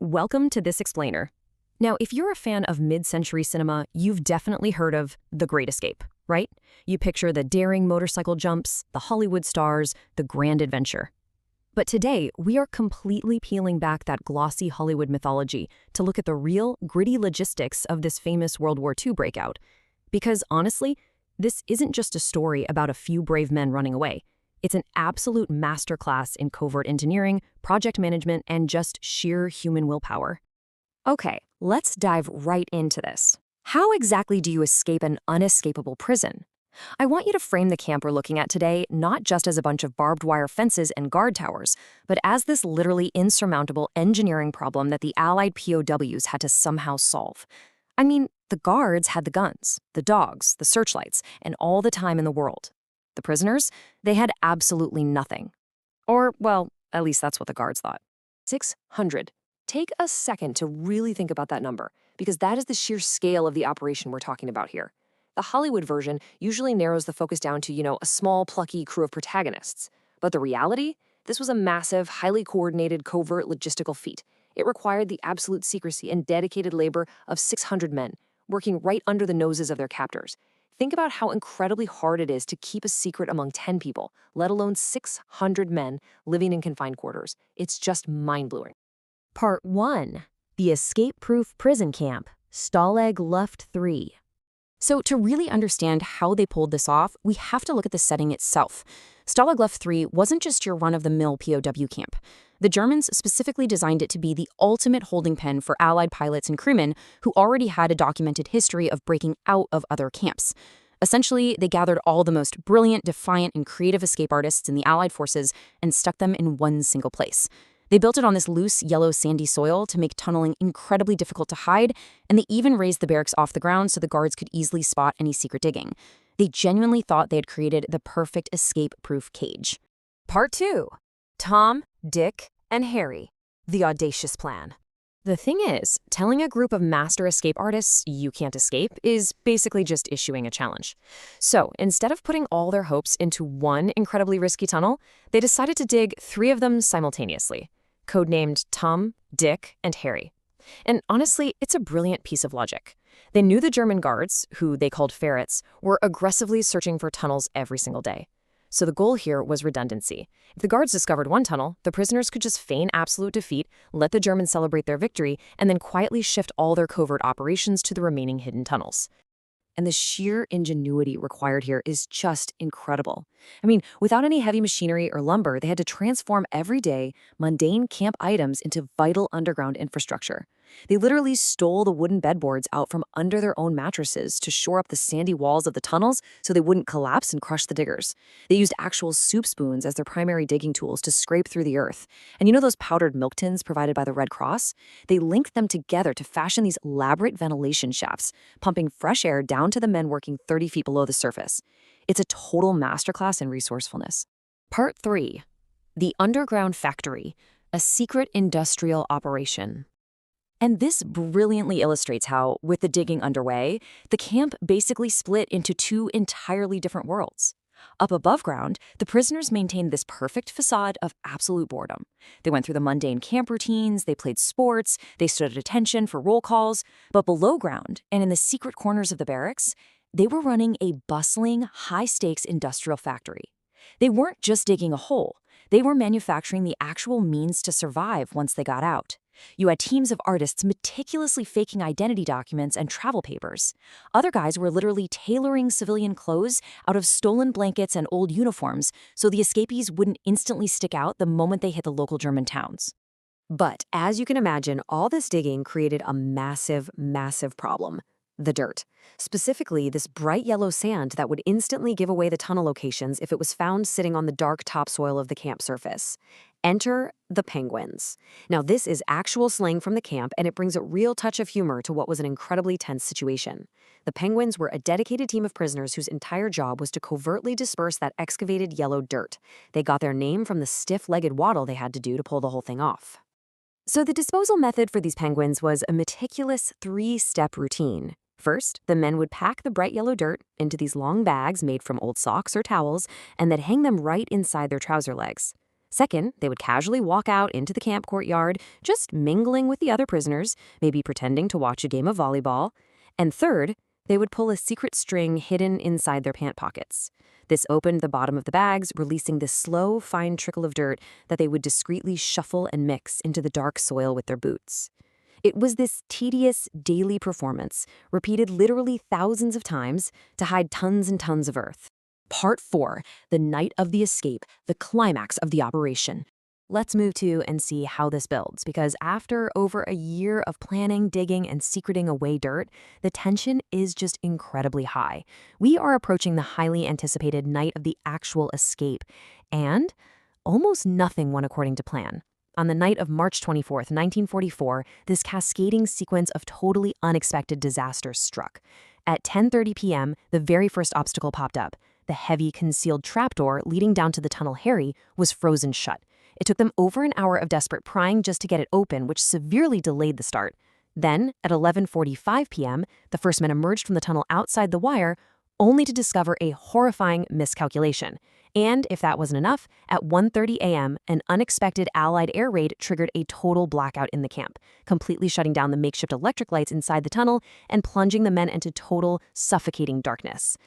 Welcome to This Explainer. Now, if you're a fan of mid-century cinema, you've definitely heard of The Great Escape, right? You picture the daring motorcycle jumps, the Hollywood stars, the grand adventure. But today, we are completely peeling back that glossy Hollywood mythology to look at the real, gritty logistics of this famous World War II breakout. Because honestly, this isn't just a story about a few brave men running away. It's an absolute masterclass in covert engineering, project management, and just sheer human willpower. Okay, let's dive right into this. How exactly do you escape an unescapable prison? I want you to frame the camp we're looking at today not just as a bunch of barbed wire fences and guard towers, but as this literally insurmountable engineering problem that the Allied POWs had to somehow solve. I mean, the guards had the guns, the dogs, the searchlights, and all the time in the world. The prisoners, they had absolutely nothing. Or, well, at least that's what the guards thought. 600. Take a second to really think about that number, because that is the sheer scale of the operation we're talking about here. The Hollywood version usually narrows the focus down to, a small, plucky crew of protagonists. But the reality? This was a massive, highly coordinated, covert logistical feat. It required the absolute secrecy and dedicated labor of 600 men, working right under the noses of their captors. Think about how incredibly hard it is to keep a secret among 10 people, let alone 600 men living in confined quarters. It's just mind-blowing. Part 1. The Escape-Proof Prison Camp, Stalag Luft 3. So to really understand how they pulled this off, we have to look at the setting itself. Stalag Luft 3 wasn't just your run-of-the-mill POW camp. The Germans specifically designed it to be the ultimate holding pen for Allied pilots and crewmen who already had a documented history of breaking out of other camps. Essentially, they gathered all the most brilliant, defiant, and creative escape artists in the Allied forces and stuck them in one single place. They built it on this loose, yellow, sandy soil to make tunneling incredibly difficult to hide, and they even raised the barracks off the ground so the guards could easily spot any secret digging. They genuinely thought they had created the perfect escape-proof cage. Part 2. Tom, Dick, and Harry. The Audacious Plan. The thing is, telling a group of master escape artists you can't escape is basically just issuing a challenge. So instead of putting all their hopes into one incredibly risky tunnel, they decided to dig 3 of them simultaneously, codenamed Tom, Dick, and Harry. And honestly, it's a brilliant piece of logic. They knew the German guards, who they called ferrets, were aggressively searching for tunnels every single day. So the goal here was redundancy. If the guards discovered one tunnel, the prisoners could just feign absolute defeat, let the Germans celebrate their victory, and then quietly shift all their covert operations to the remaining hidden tunnels. And the sheer ingenuity required here is just incredible. I mean, without any heavy machinery or lumber, they had to transform everyday, mundane camp items into vital underground infrastructure. They literally stole the wooden bedboards out from under their own mattresses to shore up the sandy walls of the tunnels so they wouldn't collapse and crush the diggers. They used actual soup spoons as their primary digging tools to scrape through the earth. And you know those powdered milk tins provided by the Red Cross? They linked them together to fashion these elaborate ventilation shafts, pumping fresh air down to the men working 30 feet below the surface. It's a total masterclass in resourcefulness. Part 3. The Underground Factory, a secret industrial operation. And this brilliantly illustrates how, with the digging underway, the camp basically split into 2 entirely different worlds. Up above ground, the prisoners maintained this perfect facade of absolute boredom. They went through the mundane camp routines, they played sports, they stood at attention for roll calls. But below ground, and in the secret corners of the barracks, they were running a bustling, high-stakes industrial factory. They weren't just digging a hole. They were manufacturing the actual means to survive once they got out. You had teams of artists meticulously faking identity documents and travel papers. Other guys were literally tailoring civilian clothes out of stolen blankets and old uniforms so the escapees wouldn't instantly stick out the moment they hit the local German towns. But as you can imagine, all this digging created a massive, massive problem. The dirt. Specifically, this bright yellow sand that would instantly give away the tunnel locations if it was found sitting on the dark topsoil of the camp surface. Enter the penguins. Now, this is actual slang from the camp, and it brings a real touch of humor to what was an incredibly tense situation. The penguins were a dedicated team of prisoners whose entire job was to covertly disperse that excavated yellow dirt. They got their name from the stiff-legged waddle they had to do to pull the whole thing off. So the disposal method for these penguins was a meticulous 3-step routine. First, the men would pack the bright yellow dirt into these long bags made from old socks or towels and then hang them right inside their trouser legs. Second, they would casually walk out into the camp courtyard, just mingling with the other prisoners, maybe pretending to watch a game of volleyball. And third, they would pull a secret string hidden inside their pant pockets. This opened the bottom of the bags, releasing this slow, fine trickle of dirt that they would discreetly shuffle and mix into the dark soil with their boots. It was this tedious, daily performance, repeated literally thousands of times, to hide tons and tons of earth. Part 4, the night of the escape, the climax of the operation. Let's move to and see how this builds, because after over a year of planning, digging, and secreting away dirt, the tension is just incredibly high. We are approaching the highly anticipated night of the actual escape, and almost nothing went according to plan. On the night of March 24th, 1944, this cascading sequence of totally unexpected disasters struck. At 10:30 p.m., the very first obstacle popped up. The heavy, concealed trapdoor leading down to the tunnel Harry was frozen shut. It took them over an hour of desperate prying just to get it open, which severely delayed the start. Then, at 11:45 p.m., the first men emerged from the tunnel outside the wire, only to discover a horrifying miscalculation. And if that wasn't enough, at 1:30 a.m., an unexpected Allied air raid triggered a total blackout in the camp, completely shutting down the makeshift electric lights inside the tunnel and plunging the men into total, suffocating darkness.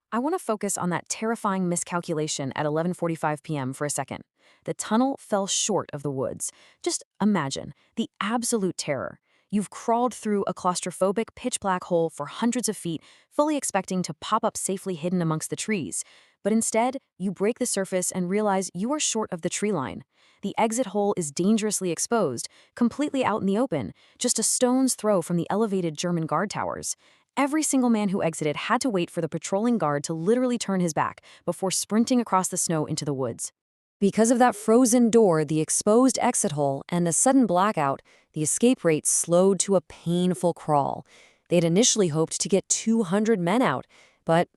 I want to focus on that terrifying miscalculation at 11:45 p.m. for a second. The tunnel fell short of the woods. Just imagine the absolute terror. You've crawled through a claustrophobic, pitch-black hole for hundreds of feet, fully expecting to pop up safely hidden amongst the trees. But instead, you break the surface and realize you are short of the tree line. The exit hole is dangerously exposed, completely out in the open, just a stone's throw from the elevated German guard towers. Every single man who exited had to wait for the patrolling guard to literally turn his back before sprinting across the snow into the woods. Because of that frozen door, the exposed exit hole, and a sudden blackout, the escape rate slowed to a painful crawl. They'd initially hoped to get 200 men out, but,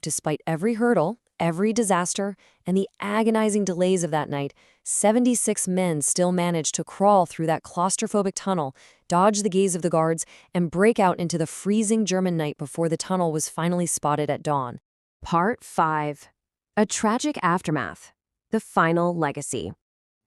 despite every hurdle, every disaster, and the agonizing delays of that night, 76 men still managed to crawl through that claustrophobic tunnel, dodge the gaze of the guards, and break out into the freezing German night before the tunnel was finally spotted at dawn. Part 5. A tragic aftermath. The final legacy.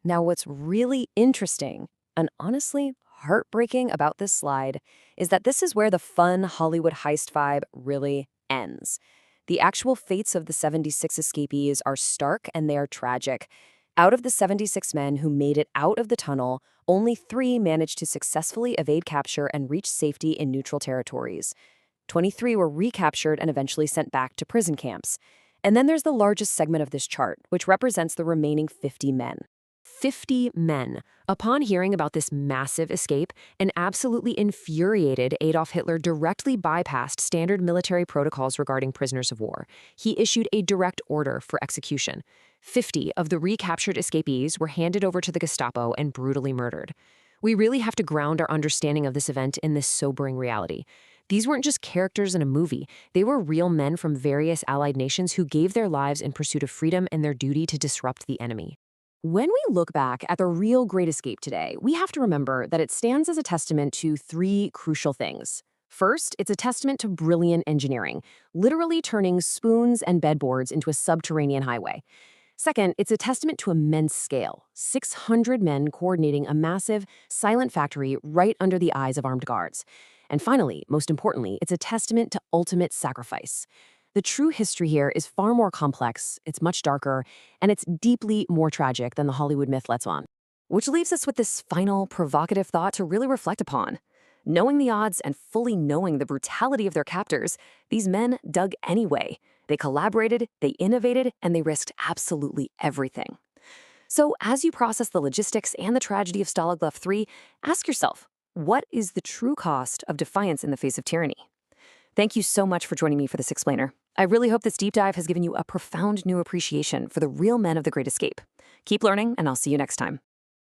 Now, what's really interesting, and honestly heartbreaking about this slide, is that this is where the fun Hollywood heist vibe really ends. The actual fates of the 76 escapees are stark and they are tragic. Out of the 76 men who made it out of the tunnel, only 3 managed to successfully evade capture and reach safety in neutral territories. 23 were recaptured and eventually sent back to prison camps. And then there's the largest segment of this chart, which represents the remaining 50 men. 50 men. Upon hearing about this massive escape, an absolutely infuriated Adolf Hitler directly bypassed standard military protocols regarding prisoners of war. He issued a direct order for execution. 50 of the recaptured escapees were handed over to the Gestapo and brutally murdered. We really have to ground our understanding of this event in this sobering reality. These weren't just characters in a movie. They were real men from various Allied nations who gave their lives in pursuit of freedom and their duty to disrupt the enemy. When we look back at the real Great Escape today, we have to remember that it stands as a testament to 3 crucial things. First, it's a testament to brilliant engineering, literally turning spoons and bedboards into a subterranean highway. Second, it's a testament to immense scale, 600 men coordinating a massive, silent factory right under the eyes of armed guards. And finally, most importantly, it's a testament to ultimate sacrifice. The true history here is far more complex, it's much darker, and it's deeply more tragic than the Hollywood myth lets on. Which leaves us with this final, provocative thought to really reflect upon. Knowing the odds and fully knowing the brutality of their captors, these men dug anyway. They collaborated, they innovated, and they risked absolutely everything. So as you process the logistics and the tragedy of Stalag Luft 3, ask yourself, what is the true cost of defiance in the face of tyranny? Thank you so much for joining me for this explainer. I really hope this deep dive has given you a profound new appreciation for the real men of the Great Escape. Keep learning, and I'll see you next time.